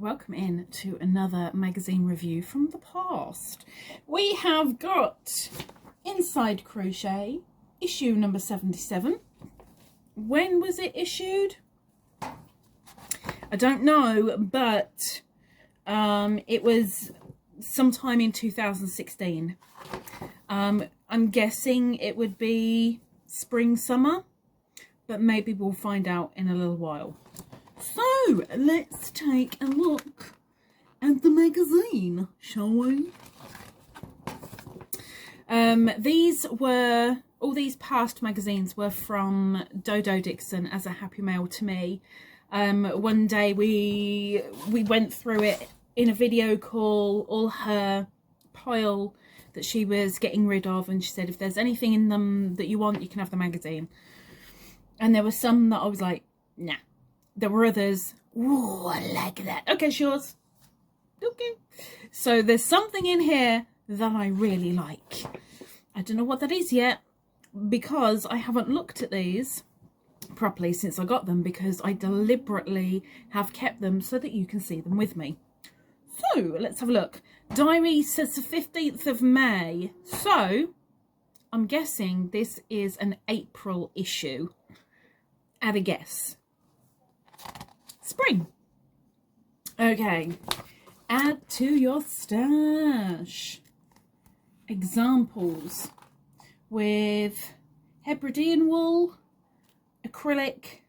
welcome in to another magazine review from the past. We have got Inside Crochet, issue number 77. When was it issued? I don't know, but it was sometime in 2016. I'm guessing it would be spring, summer, but maybe we'll find out in a little while. So let's take a look at the magazine, shall we? All these past magazines were from Dodo Dixon as a happy mail to me. One day we went through it in a video call, all her pile that she was getting rid of, and she said if there's anything in them that you want, you can have the magazine. And there were some that I was like, nah. There were others, ooh, I like that. Okay, yours. Okay. So there's something in here that I really like. I don't know what that is yet, because I haven't looked at these properly since I got them, because I deliberately have kept them so that you can see them with me. So let's have a look. Diary says the 15th of May. So I'm guessing this is an April issue. At a guess. Spring. Okay. Add to your stash. Examples with Hebridean wool, acrylic.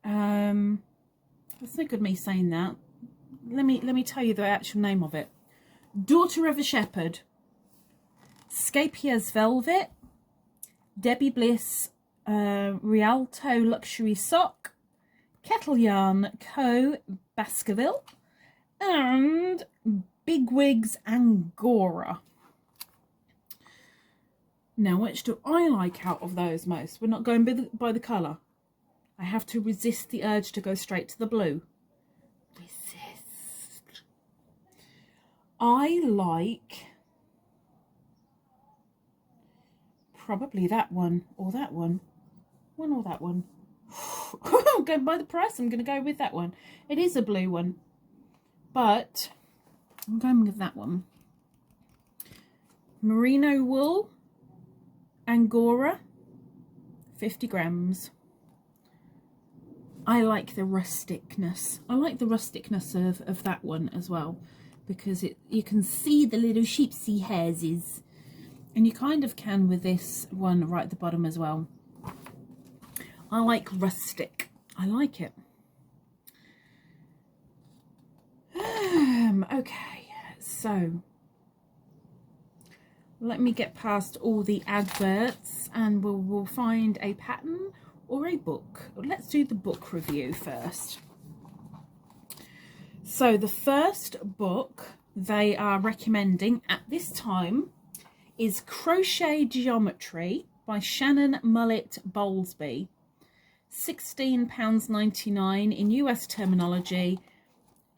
That's no good me saying that. Let me tell you the actual name of it. Daughter of a Shepherd, Scapier's Velvet, Debbie Bliss Rialto Luxury Sock, Kettle Yarn Co. Baskerville, and Bigwigs Angora. Now, which do I like out of those most? We're not going by the colour. I have to resist the urge to go straight to the blue. Resist. I like probably that one or that one. One or that one. I'm going by the price. I'm going to go with that one. It is a blue one, but I'm going with that one. Merino wool, Angora, 50 grams. I like the rusticness. I like the rusticness of that one as well, because you can see the little sheepsy hairs, and you kind of can with this one right at the bottom as well. I like rustic. I like it. Okay, so let me get past all the adverts and we'll find a pattern or a book. Let's do the book review first. So the first book they are recommending at this time is Crochet Geometry by Shannon Mullet Bowlesby. £16.99 in US terminology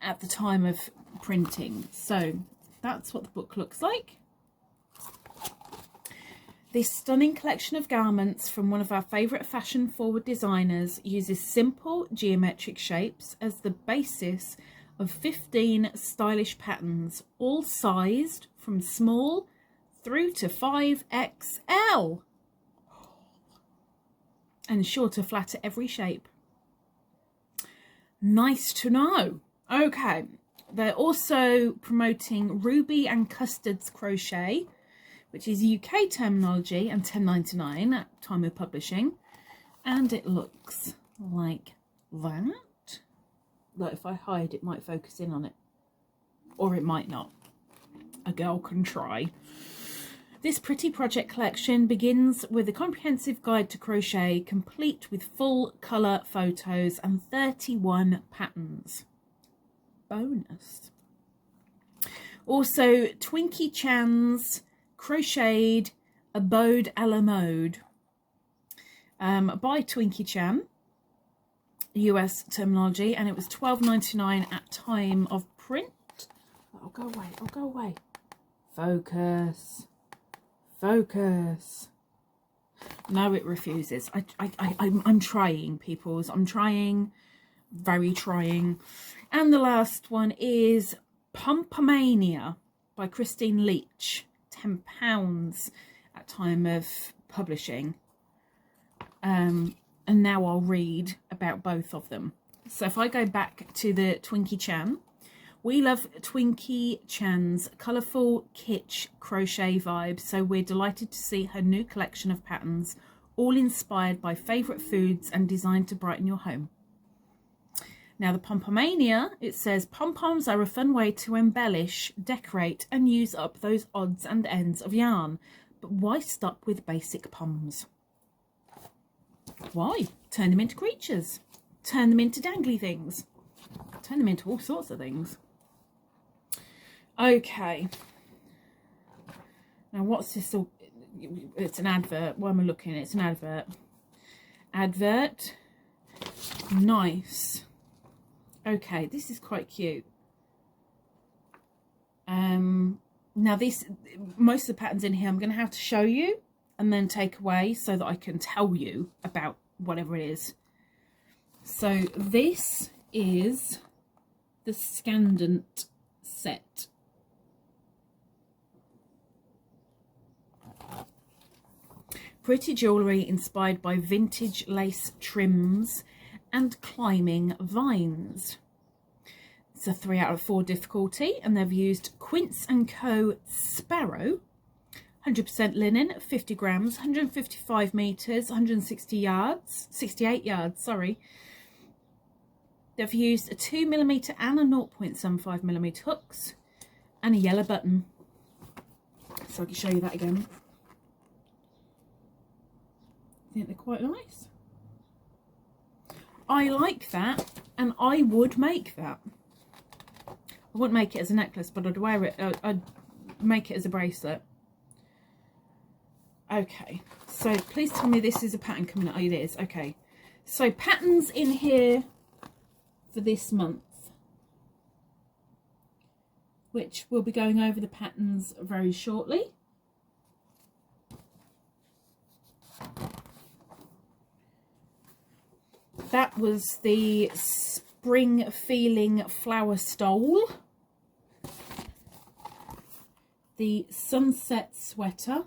at the time of printing. So that's what the book looks like. This stunning collection of garments from one of our favourite fashion-forward designers uses simple geometric shapes as the basis of 15 stylish patterns, all sized from small through to 5XL. And sure to flatter every shape. Nice to know. Okay, they're also promoting Ruby and Custard's Crochet, which is UK terminology, and £10.99 at time of publishing. And it looks like that. Like if I hide, it might focus in on it. Or it might not. A girl can try. This pretty project collection begins with a comprehensive guide to crochet, complete with full colour photos and 31 patterns. Bonus. Also, Twinkie Chan's Crocheted Abode a la Mode by Twinkie Chan, US terminology, and it was £12.99 at time of print. Oh, go away, oh, go away. Focus. Focus. No, it refuses. I'm trying, peoples. I'm trying, very trying. And the last one is Pompomania by Christine Leach, £10 at time of publishing. And now I'll read about both of them. So if I go back to the Twinkie Chan, we love Twinkie Chan's colourful kitsch crochet vibe, so we're delighted to see her new collection of patterns, all inspired by favourite foods and designed to brighten your home. Now the Pompomania, it says, pom-poms are a fun way to embellish, decorate and use up those odds and ends of yarn. But why stop with basic poms? Why? Turn them into creatures. Turn them into dangly things. Turn them into all sorts of things. Okay. Now what's this all? It's an advert. Why am I looking? It's an advert. Advert. Nice. Okay, this is quite cute. Now most of the patterns in here I'm going to have to show you and then take away so that I can tell you about whatever it is. So this is the Scandant set. Pretty jewellery inspired by vintage lace trims and climbing vines. It's a 3 out of 4 difficulty, and they've used Quince & Co. Sparrow, 100% linen, 50 grams, 155 metres, 68 yards, sorry. They've used a 2mm and a 0.75mm hooks and a yellow button. So I can show you that again. I think they're quite nice. I like that, and I would make that. I wouldn't make it as a necklace, but I'd wear it, I'd make it as a bracelet. Okay, so please tell me this is a pattern coming up. Oh, it is. Okay, so patterns in here for this month, which we'll be going over the patterns very shortly. That was the Spring Feeling Flower Stole, the Sunset Sweater,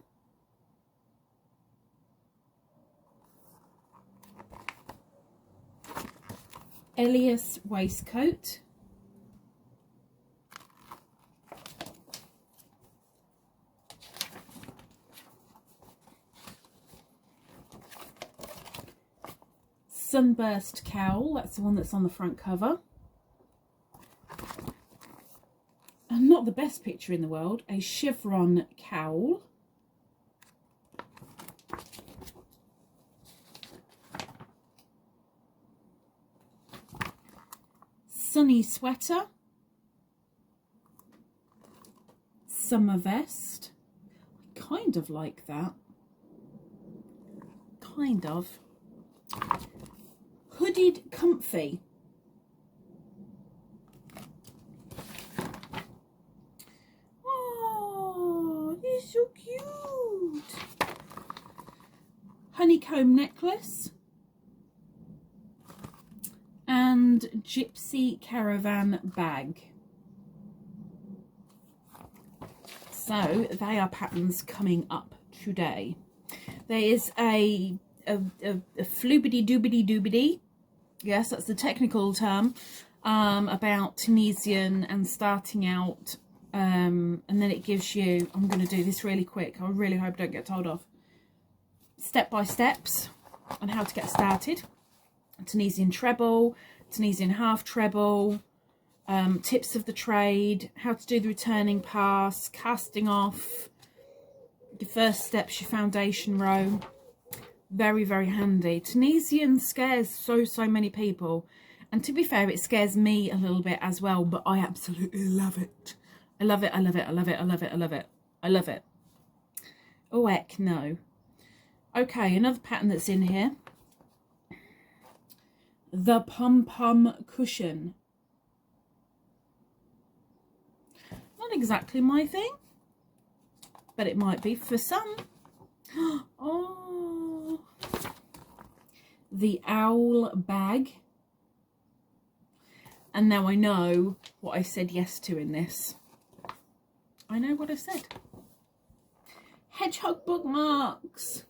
Elias Waistcoat, Sunburst Cowl, that's the one that's on the front cover. And not the best picture in the world, a chevron cowl. Sunny sweater. Summer vest. I kind of like that. Kind of. Hooded comfy. Oh, they're so cute. Honeycomb necklace. And gypsy caravan bag. So they are patterns coming up today. There is a floobity doobity doobity, yes, that's the technical term, about Tunisian and starting out, and then it gives you, I'm going to do this really quick, I really hope I don't get told off, step-by-steps on how to get started. Tunisian treble, Tunisian half treble, tips of the trade, how to do the returning pass, casting off, your first steps, your foundation row. Very, very handy. Tunisian scares so many people, and to be fair, it scares me a little bit as well, but I absolutely love it. I love it, I love it, I love it, I love it, I love it, I love it. Oh heck no. Okay, another pattern that's in here, the pom-pom cushion. Not exactly my thing, but it might be for some. Oh, the owl bag. And now I know what I said yes to in this. I know what I said. Hedgehog bookmarks.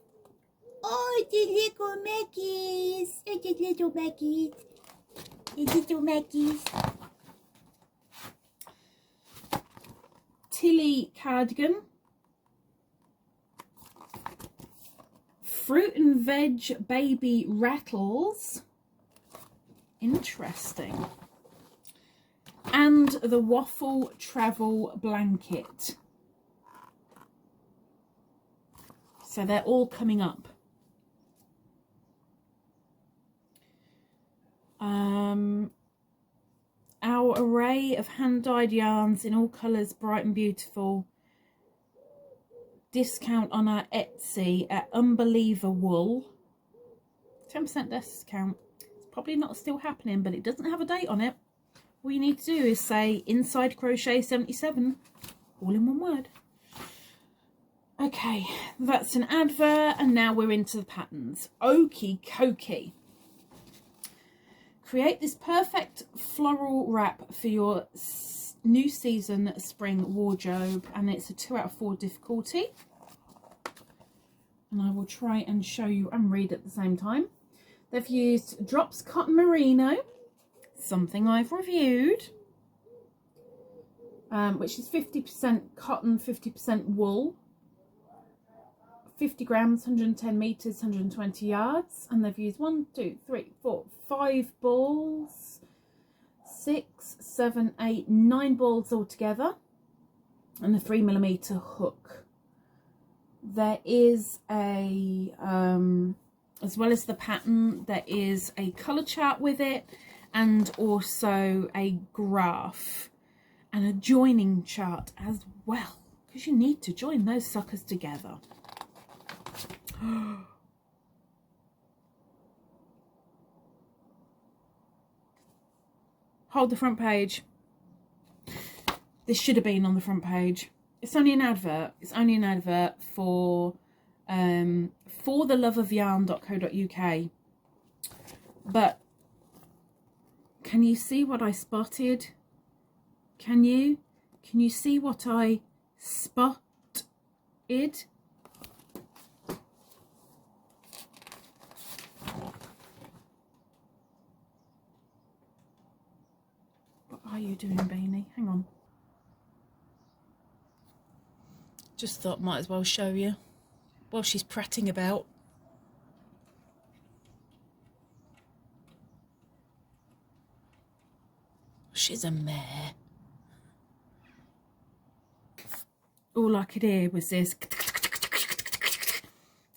Oh, the little Mackies. The little Mackies. The little Mackies. Tilly cardigan. Fruit and veg baby rattles. Interesting. And the waffle travel blanket. So they're all coming up. Our array of hand-dyed yarns in all colours, bright and beautiful. Discount on our Etsy at Unbeliever Wool. 10% discount. It's probably not still happening, but it doesn't have a date on it. All you need to do is say Inside Crochet 77, all in one word. Okay, that's an advert, and now we're into the patterns. Okie dokie. Create this perfect floral wrap for your new season spring wardrobe, and it's a 2 out of 4 difficulty. And I will try and show you and read at the same time. They've used Drops Cotton Merino, something I've reviewed, which is 50% cotton, 50% wool. 50 grams, 110 meters, 120 yards, and they've used 1, 2, 3, 4, 5 balls, 6, 7, 8, 9 balls altogether, and a 3mm hook. There is a, as well as the pattern, there is a colour chart with it, and also a graph and a joining chart as well, because you need to join those suckers together. Hold the front page. This should have been on the front page. It's only an advert. It's only an advert for theloveofyarn.co.uk. But can you see what I spotted? Can you see what I spotted? What are you doing, Beanie? Hang on. Just thought might as well show you while she's prattling about. She's a mare. All I could hear was this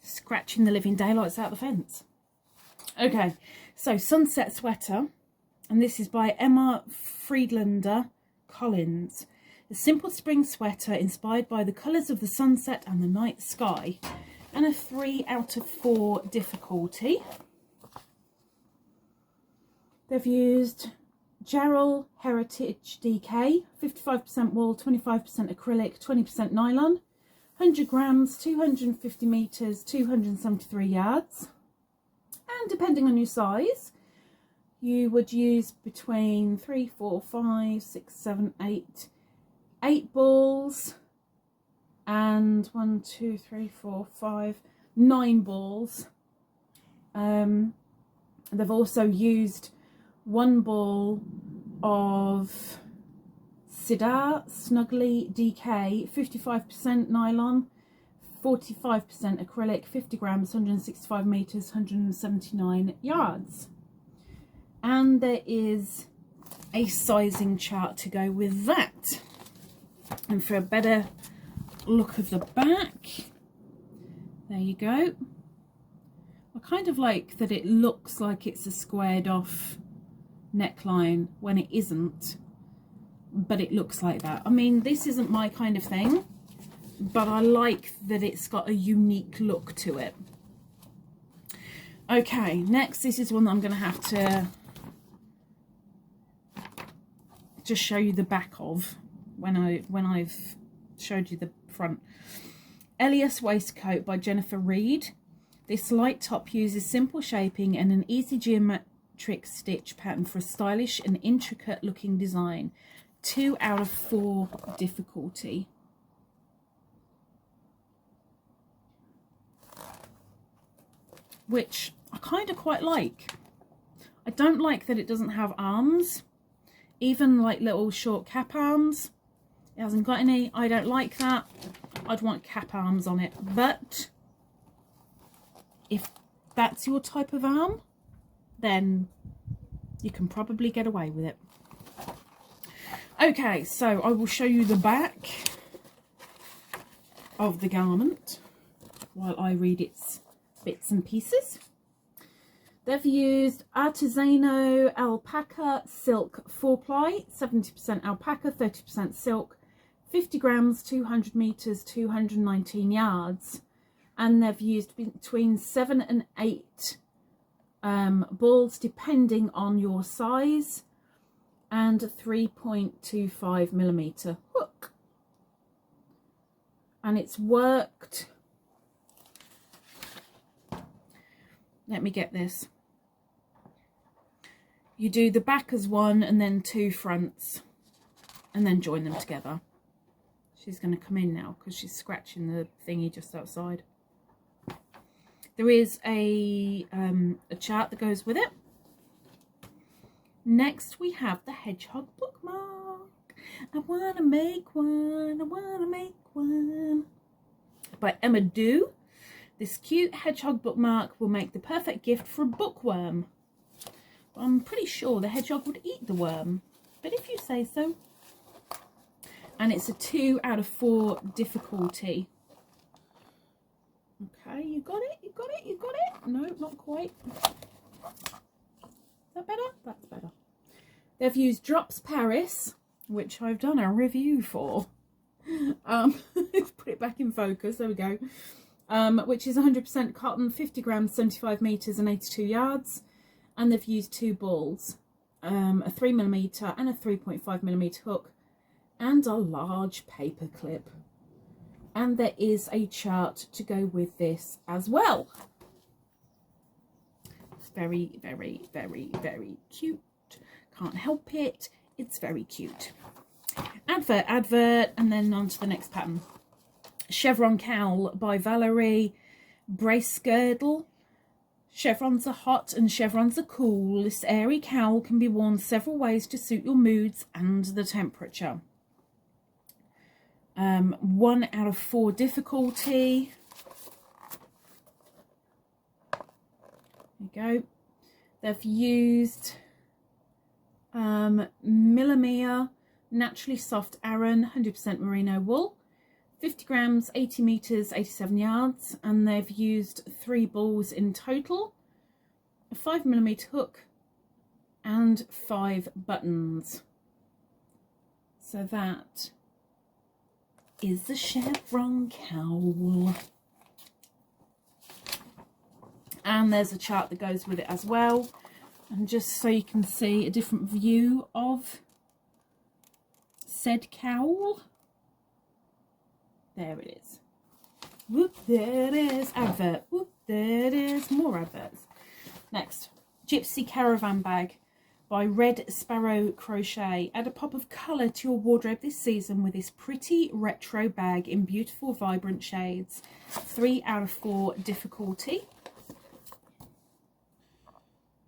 scratching the living daylights out the fence. Okay, so Sunset Sweater, and this is by Emma Friedlander Collins. A simple spring sweater inspired by the colours of the sunset and the night sky, and a 3 out of 4 difficulty. They've used Jarrell Heritage DK, 55% wool, 25% acrylic, 20% nylon, 100 grams, 250 meters, 273 yards. And depending on your size, you would use between 3, 4, 5, 6, 7, 8 balls, and 1, 2, 3, 4, 5, 9 balls. They've also used 1 ball of Sidar Snuggly DK, 55% nylon, 45% acrylic, 50 grams, 165 meters, 179 yards. And there is a sizing chart to go with that. And for a better look of the back, there you go. I kind of like that it looks like it's a squared off neckline when it isn't, but it looks like that. I mean, this isn't my kind of thing, but I like that it's got a unique look to it. Okay, next, this is one that I'm going to have to just show you the back of when I've showed you the front. Elias Waistcoat by Jennifer Reed. This light top uses simple shaping and an easy trick stitch pattern for a stylish and intricate looking design. 2 out of 4 difficulty. Which I kind of quite like. I don't like that it doesn't have arms, even like little short cap arms. It hasn't got any. I don't like that. I'd want cap arms on it. But if that's your type of arm, then you can probably get away with it. Okay, so I will show you the back of the garment while I read its bits and pieces. They've used artisanal alpaca silk 4-ply, 70% alpaca, 30% silk, 50 grams, 200 meters, 219 yards, and they've used between 7 and 8 balls depending on your size, and a 3.25 millimeter hook, and it's worked. Let me get this. You do the back as one and then 2 fronts and then join them together. She's going to come in now because she's scratching the thingy just outside. There is a chart that goes with it. Next we have the hedgehog bookmark. I want to make one, I want to make one. By Emma Do. This cute hedgehog bookmark will make the perfect gift for a bookworm. I'm pretty sure the hedgehog would eat the worm, but if you say so. And it's a 2 out of 4 difficulty. Okay, you got it, you got it, you got it. No, not quite. Is that better? That's better. They've used Drops Paris, which I've done a review for. Let's put it back in focus. There we go. Which is 100% cotton, 50 grams, 75 meters and 82 yards. And they've used 2 balls, a 3mm and a 3.5mm hook, and a large paper clip. And there is a chart to go with this as well. It's very, very, very, very cute. Can't help it. It's very cute. Advert, advert, and then on to the next pattern. Chevron Cowl by Valerie Bracegirdle. Chevrons are hot and chevrons are cool. This airy cowl can be worn several ways to suit your moods and the temperature. 1 out of 4 difficulty. There you go. They've used Millimere Naturally Soft Aran 100% merino wool. 50 grams, 80 meters, 87 yards, and they've used 3 balls in total, a 5mm hook, and 5 buttons. So that is the chevron cowl. And there's a chart that goes with it as well. And just so you can see a different view of said cowl. There it is. Whoop, there it is. Advert. Whoop, there it is. More adverts. Next, Gypsy Caravan Bag by Red Sparrow Crochet. Add a pop of colour to your wardrobe this season with this pretty retro bag in beautiful, vibrant shades. 3 out of 4 difficulty.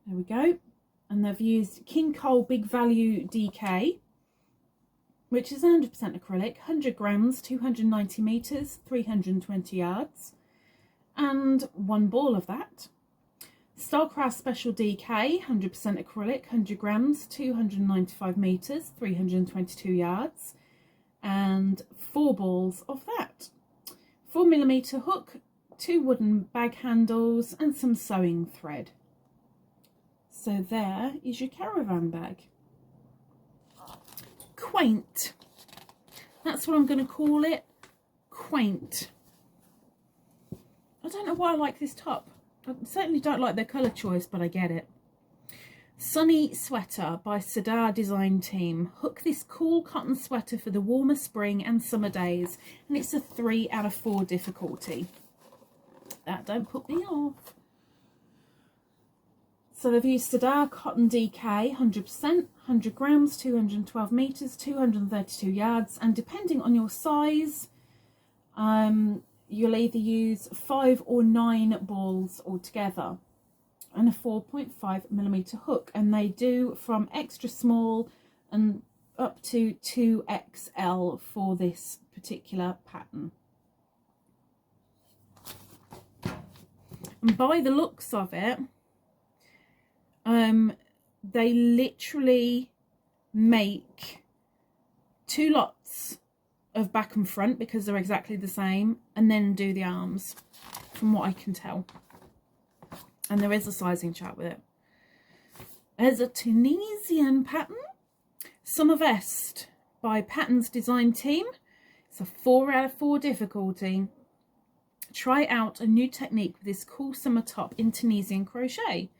There we go. And they've used King Cole Big Value DK, which is 100% acrylic, 100 grams, 290 meters, 320 yards, and 1 ball of that. Starcraft Special DK, 100% acrylic, 100 grams, 295 meters, 322 yards, and 4 balls of that. 4mm hook, 2 wooden bag handles, and some sewing thread. So there is your caravan bag. Quaint. That's what I'm going to call it. Quaint. I don't know why I like this top. I certainly don't like their colour choice, but I get it. Sunny Sweater by Sadar Design Team. Hook this cool cotton sweater for the warmer spring and summer days. And it's a 3 out of 4 difficulty. That don't put me off. So they've used Sadar cotton DK, 100%, 100 grams, 212 meters, 232 yards, and depending on your size, you'll either use 5 or 9 balls altogether, and a 4.5mm hook, and they do from extra small and up to 2XL for this particular pattern. And by the looks of it, they literally make 2 lots of back and front because they're exactly the same, and then do the arms, from what I can tell. And there is a sizing chart with it. There's a Tunisian pattern, Summer Vest by Patterns Design Team. It's a 4 out of 4 difficulty. Try out a new technique with this cool summer top in Tunisian crochet.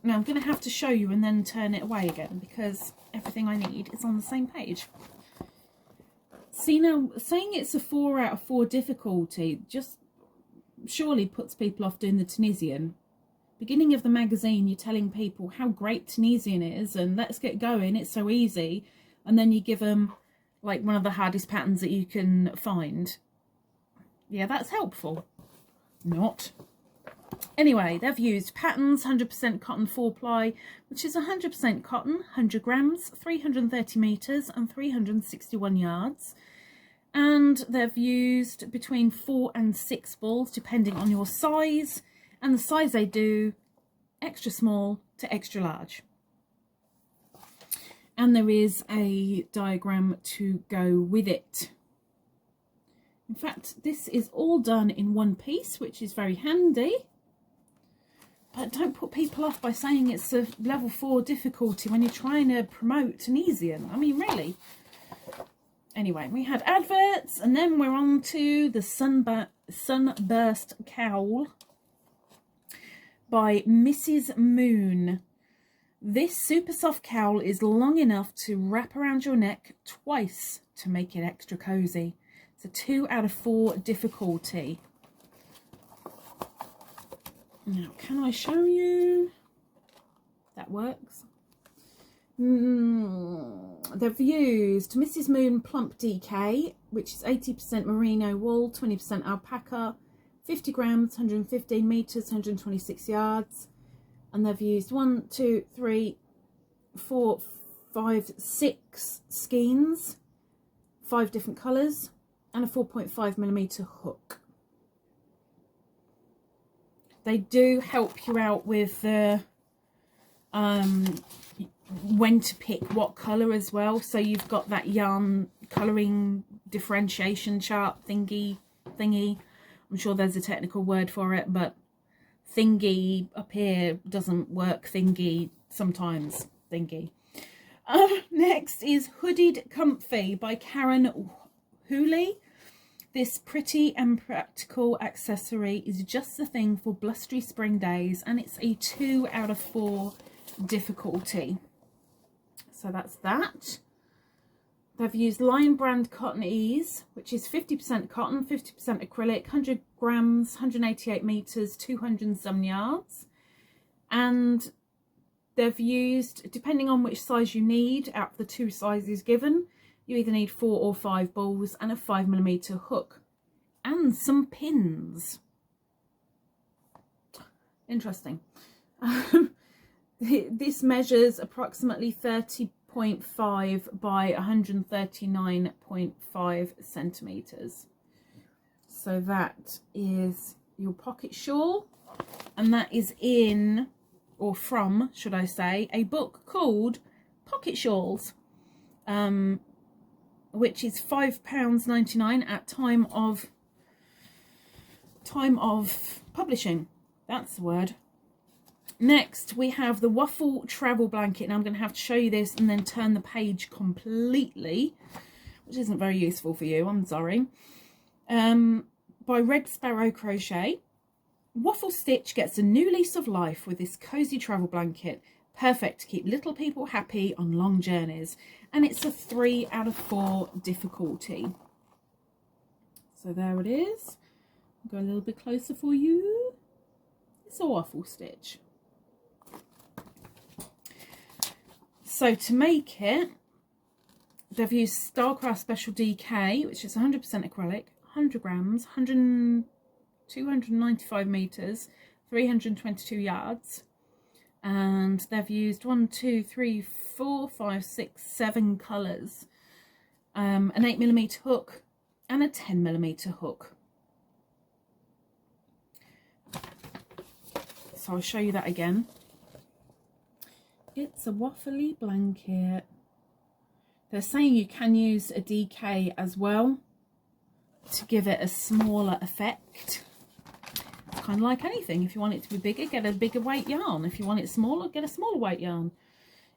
Now I'm going to have to show you and then turn it away again because everything I need is on the same page. See, now saying it's a 4 out of 4 difficulty just surely puts people off doing the Tunisian. Beginning of the magazine, you're telling people how great Tunisian is and let's get going, it's so easy, and then you give them like one of the hardest patterns that you can find. Yeah, that's helpful. Not. Anyway, they've used patterns, 100% cotton 4-ply, which is 100% cotton, 100 grams, 330 meters and 361 yards. And they've used between 4 and 6 balls, depending on your size. And the size they do, extra small to extra large. And there is a diagram to go with it. In fact, this is all done in one piece, which is very handy. But don't put people off by saying it's a level 4 difficulty when you're trying to promote Tunisian. I mean, really. Anyway, we had adverts, and then we're on to the Sunburst Cowl by Mrs. Moon. This super soft cowl is long enough to wrap around your neck twice to make it extra cozy. It's a 2 out of 4 difficulty. Now, can I show you? That works. They've used Mrs. Moon Plump DK, which is 80% merino wool, 20% alpaca, 50 grams, 115 meters, 126 yards. And they've used 1, 2, 3, 4, 5, 6 skeins, 5 different colours, and a 4.5mm hook. They do help you out with the when to pick what colour as well. So you've got that yarn colouring differentiation chart thingy. I'm sure there's a technical word for it, but thingy up here doesn't work. Thingy sometimes. Thingy. Next is Hooded Comfy by Karen Hooley. This pretty and practical accessory is just the thing for blustery spring days, and it's a 2 out of 4 difficulty. So that's that. They've used Lion Brand Cotton Ease, which is 50% cotton, 50% acrylic, 100 grams, 188 meters, 207 yards. And they've used, depending on which size you need, out of the 2 sizes given, you either need 4 or 5 balls and a 5mm hook and some pins. Interesting. This measures approximately 30.5 by 139.5 centimeters. So that is your pocket shawl, and that is in, or from, should I say, a book called Pocket Shawls, which is £5.99 at time of publishing. That's the word. Next, we have the Waffle Travel Blanket. Now, I'm going to have to show you this and then turn the page completely, which isn't very useful for you, I'm sorry. By Red Sparrow Crochet. Waffle Stitch gets a new lease of life with this cozy travel blanket. Perfect to keep little people happy on long journeys. And it's a 3 out of 4 difficulty. So there it is. I'll go a little bit closer for you. It's a waffle stitch. So to make it, they've used Starcraft Special DK, which is 100% acrylic, 100 grams, 295 meters, 322 yards. And they've used 1, 2, 3, 4, 5, 6, 7 colours. An 8mm hook and a 10mm hook. So I'll show you that again. It's a waffly blanket. They're saying you can use a DK as well to give it a smaller effect. It's kind of like anything. If you want it to be bigger, get a bigger weight yarn. If you want it smaller, get a smaller weight yarn.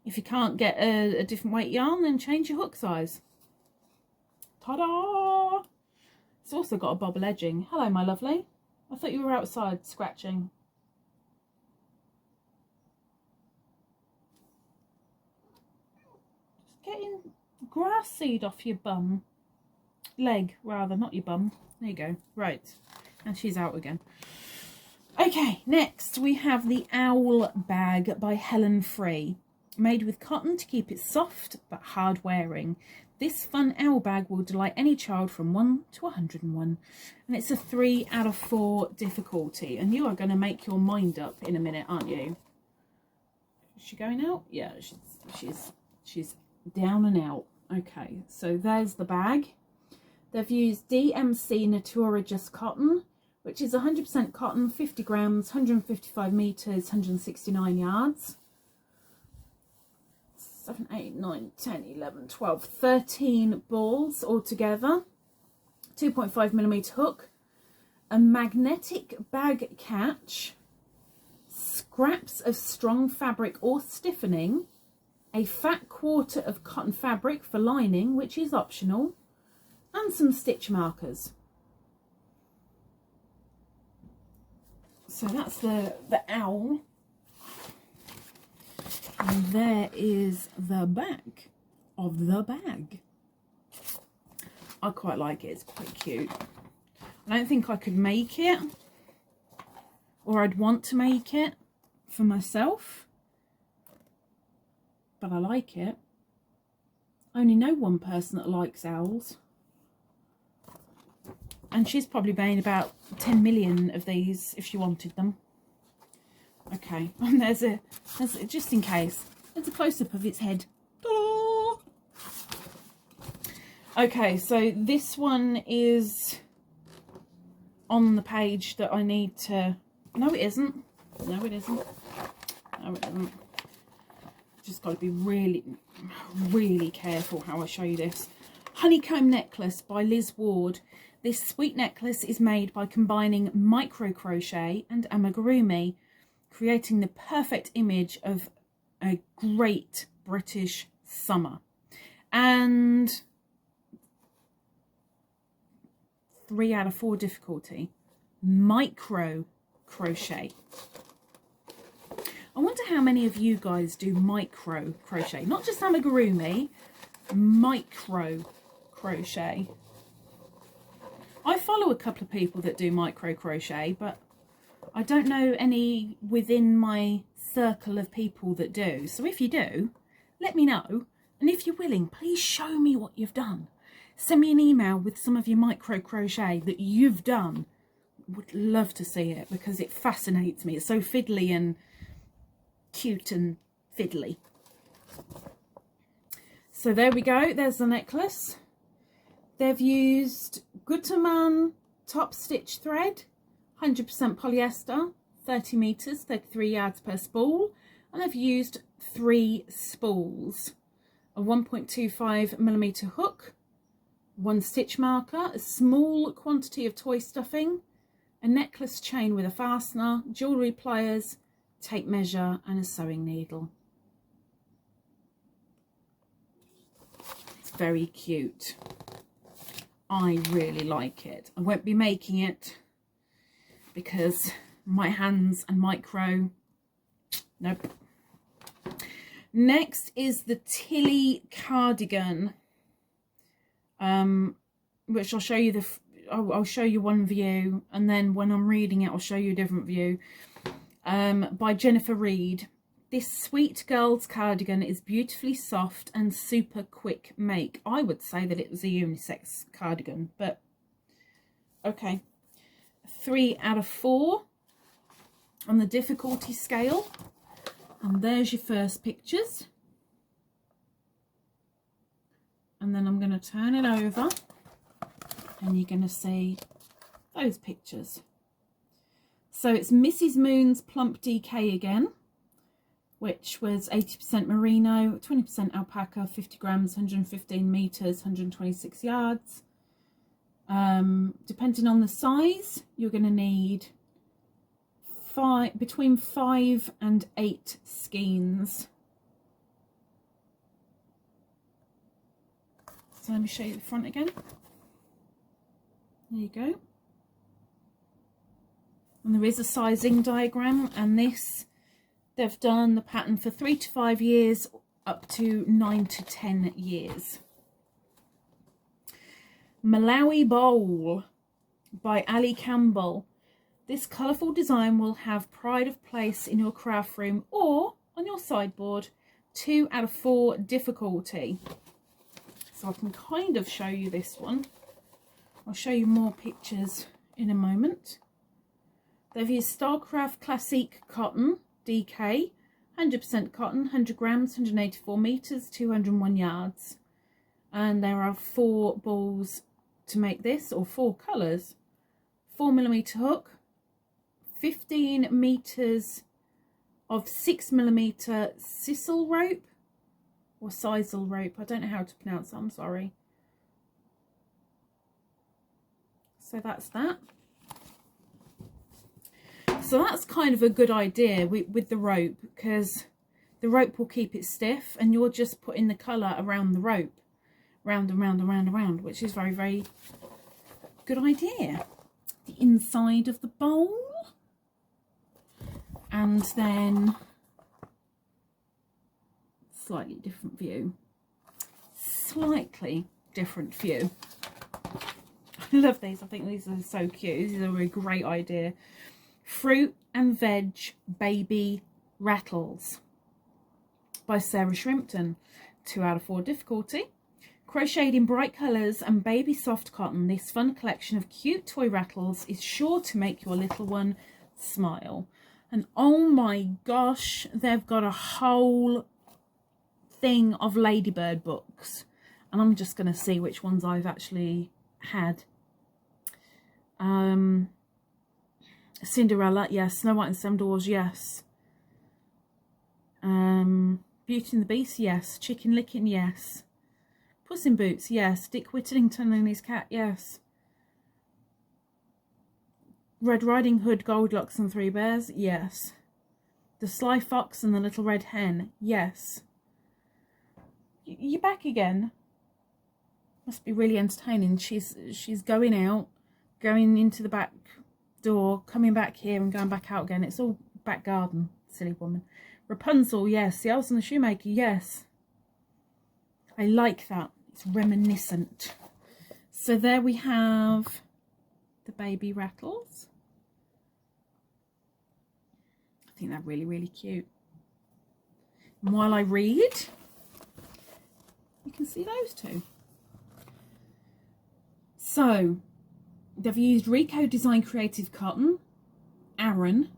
If you can't get a different weight yarn, then change your hook size. Ta-da! It's also got a bobble edging. Hello, my lovely. I thought you were outside scratching. Just getting grass seed off your bum. Leg, rather, not your bum. There you go. Right. And she's out again. Okay, next we have the Owl Bag by Helen Free. Made with cotton to keep it soft but hard wearing. This fun owl bag will delight any child from 1 to 101. And it's a 3 out of 4 difficulty. And you are going to make your mind up in a minute, aren't you? Is she going out? Yeah, she's down and out. Okay, so there's the bag. They've used DMC Natura Just Cotton, which is 100% cotton, 50 grams, 155 meters, 169 yards. 7, 8, 9, 10, 11, 12, 13 balls altogether. 2.5mm hook. A magnetic bag catch. Scraps of strong fabric or stiffening. A fat quarter of cotton fabric for lining, which is optional. And some stitch markers. So that's the owl. And there is the back of the bag. I quite like it. It's quite cute. I don't think I could make it, or I'd want to make it for myself, but I like it. I only know one person that likes owls, and she's probably made about 10 million of these if she wanted them. Okay, and there's a just in case, there's a close-up of its head. Ta-da! Okay, so this one is on the page that I need to... No, it isn't. No, it isn't. No, it isn't. Just got to be really, really careful how I show you this. Honeycomb Necklace by Liz Ward. This sweet necklace is made by combining micro crochet and amigurumi, creating the perfect image of a great British summer. And 3 out of 4 difficulty. Micro crochet. I wonder how many of you guys do micro crochet. Not just amigurumi, micro crochet. I follow a couple of people that do micro crochet, but I don't know any within my circle of people that do. So if you do, let me know. And if you're willing, please show me what you've done. Send me an email with some of your micro crochet that you've done. Would love to see it because it fascinates me. It's so fiddly and cute and fiddly. So there we go. There's the necklace. They've used Gutermann top stitch thread. 100% polyester, 30 meters, 33 yards per spool, and I've used 3 spools, a 1.25mm hook, 1 stitch marker, a small quantity of toy stuffing, a necklace chain with a fastener, jewellery pliers, tape measure and a sewing needle. It's very cute. I really like it. I won't be making it because my hands and micro, nope. Next is the Tilly cardigan, which I'll show you I'll show you one view, and then when I'm reading it I'll show you a different view, by Jennifer Reed. This sweet girl's cardigan is beautifully soft and super quick make. I would say that it was a unisex cardigan, but okay. 3 out of 4 on the difficulty scale. And there's your first pictures. And then I'm going to turn it over and you're going to see those pictures. So it's Mrs. Moon's Plump DK again, which was 80% merino, 20% alpaca, 50 grams, 115 meters, 126 yards. Depending on the size, you're going to need between 5 and 8 skeins. So let me show you the front again. There you go. And there is a sizing diagram, and this, they've done the pattern for 3 to 5 years up to 9 to 10 years. Malawi Bowl by Ali Campbell. This colourful design will have pride of place in your craft room or on your sideboard. 2 out of 4 difficulty. So I can kind of show you this one. I'll show you more pictures in a moment. They've used Starcraft Classic Cotton DK, 100% cotton, 100 grams, 184 meters, 201 yards. And there are 4 balls to make this, or 4 colours. 4mm hook, 15 meters of 6mm sisal rope, or sisal rope. I don't know how to pronounce that, I'm sorry. So that's that. So that's kind of a good idea with the rope, because the rope will keep it stiff and you're just putting the colour around the rope, round and round and round and round, which is very, very good idea. The inside of the bowl, and then slightly different view. Slightly different view. I love these. I think these are so cute. These are a great idea. Fruit and Veg Baby Rattles by Sarah Shrimpton. 2 out of 4 difficulty. Crocheted in bright colours and baby soft cotton, this fun collection of cute toy rattles is sure to make your little one smile. And oh my gosh, they've got a whole thing of LadybirD books. And I'm just going to see which ones I've actually had. Cinderella, yes. Snow White and 7 Dwarfs, yes. Beauty and the Beast, yes. Chicken Licking, yes. Puss in Boots, yes. Dick Whittington and his cat, yes. Red Riding Hood, Goldilocks and 3 Bears, yes. The Sly Fox and the Little Red Hen, yes. You're back again. Must be really entertaining. She's going out, going into the back door, coming back here and going back out again. It's all back garden, silly woman. Rapunzel, yes. The Elves and the Shoemaker, yes. I like that. It's reminiscent. So there we have the baby rattles. I think they're really, really cute. And while I read, you can see those two. So they've used Rico Design Creative Cotton, Aran,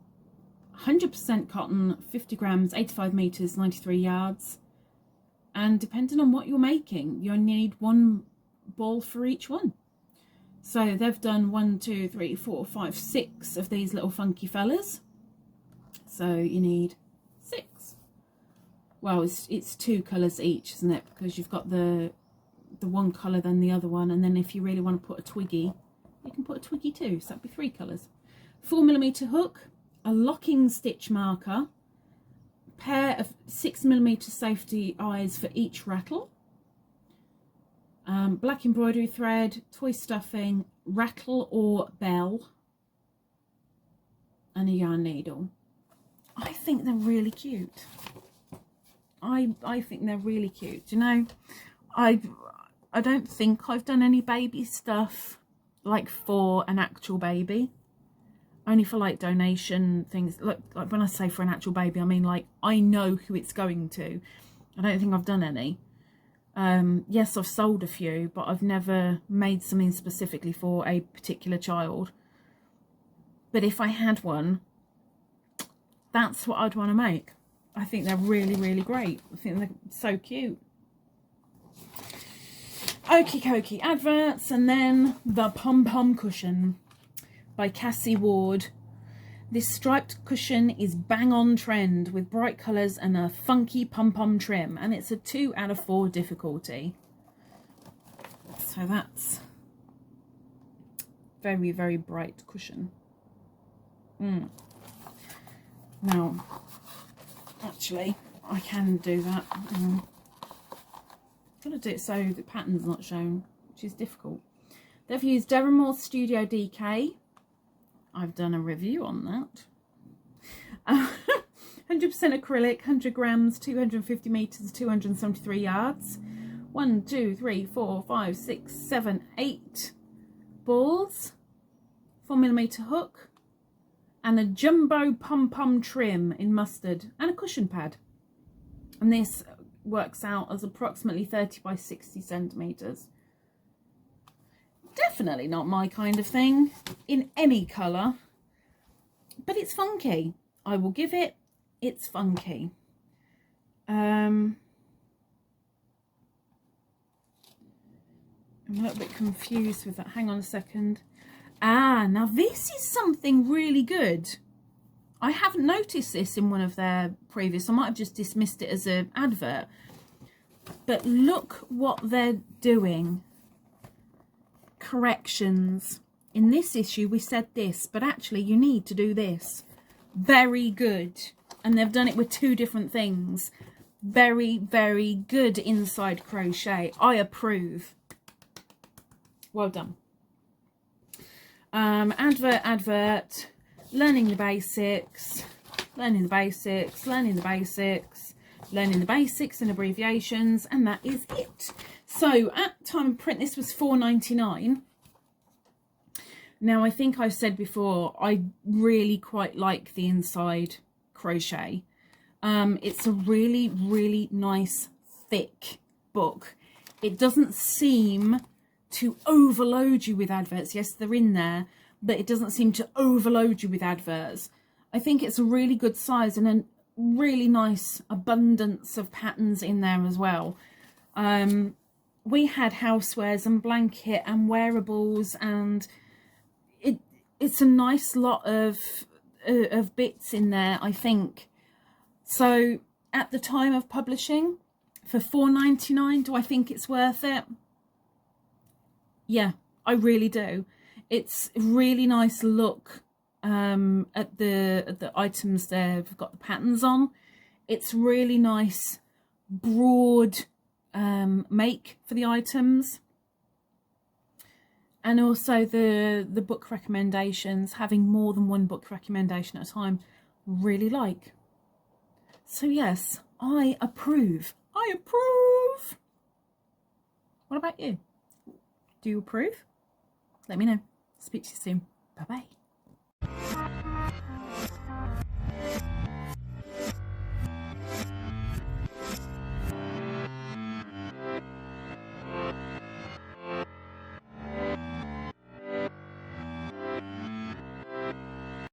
100% cotton, 50 grams, 85 meters, 93 yards. And depending on what you're making, you only need 1 ball for each one. So they've done 1, 2, 3, 4, 5, 6 of these little funky fellas. So you need 6. Well, it's 2 colours each, isn't it? Because you've got the one colour, then the other one, and then if you really want to put a twiggy, you can put a twiggy too. So that'd be 3 colours. 4mm hook, a locking stitch marker, pair of 6mm safety eyes for each rattle, black embroidery thread, toy stuffing, rattle or bell, and a yarn needle. I think they're really cute. I think they're really cute. You know, I don't think I've done any baby stuff like for an actual baby. only for like donation things. Like when I say for an actual baby, I mean like I know who it's going to. I don't think I've done any. Yes, I've sold a few, but I've never made something specifically for a particular child. But if I had one, that's what I'd want to make. I think they're really, really great. I think they're so cute. Okie dokie, adverts, and then the Pom Pom Cushion by Cassie Ward. This striped cushion is bang on trend with bright colours and a funky pom-pom trim, and it's a 2 out of 4 difficulty. So that's very, very bright cushion. Now, actually, I can do that. I'm going to do it so the pattern's not shown, which is difficult. They've used Deramore Studio DK. I've done a review on that. 100% acrylic, 100 grams, 250 meters, 273 yards. 1, 2, 3, 4, 5, 6, 7, 8 balls. 4mm hook. And a jumbo pom-pom trim in mustard. And a cushion pad. And this works out as approximately 30 by 60 centimeters. Definitely not my kind of thing in any colour, but it's funky. I will give it, it's funky. I'm a little bit confused with that. Hang on a second. Now this is something really good. I haven't noticed this in one of their previous. I might have just dismissed it as an advert. But look what they're doing. Corrections. In this issue we said this, but actually you need to do this. Very good. And they've done it with 2 different things. Very, very good inside crochet. I approve. Well done. Advert. Learning the basics. Learning the basics. Learning the basics. Learning the basics and abbreviations. And that is it. So at time of print, this was $4.99. Now I think I've said before, I really quite like the inside crochet. It's a really, really nice thick book. It doesn't seem to overload you with adverts. Yes, they're in there, but it doesn't seem to overload you with adverts. I think it's a really good size and a really nice abundance of patterns in there as well. We had housewares and blanket and wearables, and it's a nice lot of bits in there, I think. So at the time of publishing, for $4.99, do I think it's worth it? Yeah, I really do. It's a really nice look at the items they've got the patterns on. It's really nice, broad make for the items, and also the book recommendations, having more than one book recommendation at a time, really like. So yes, I approve. I approve. What about you? Do you approve? Let me know. Speak to you soon. Bye bye.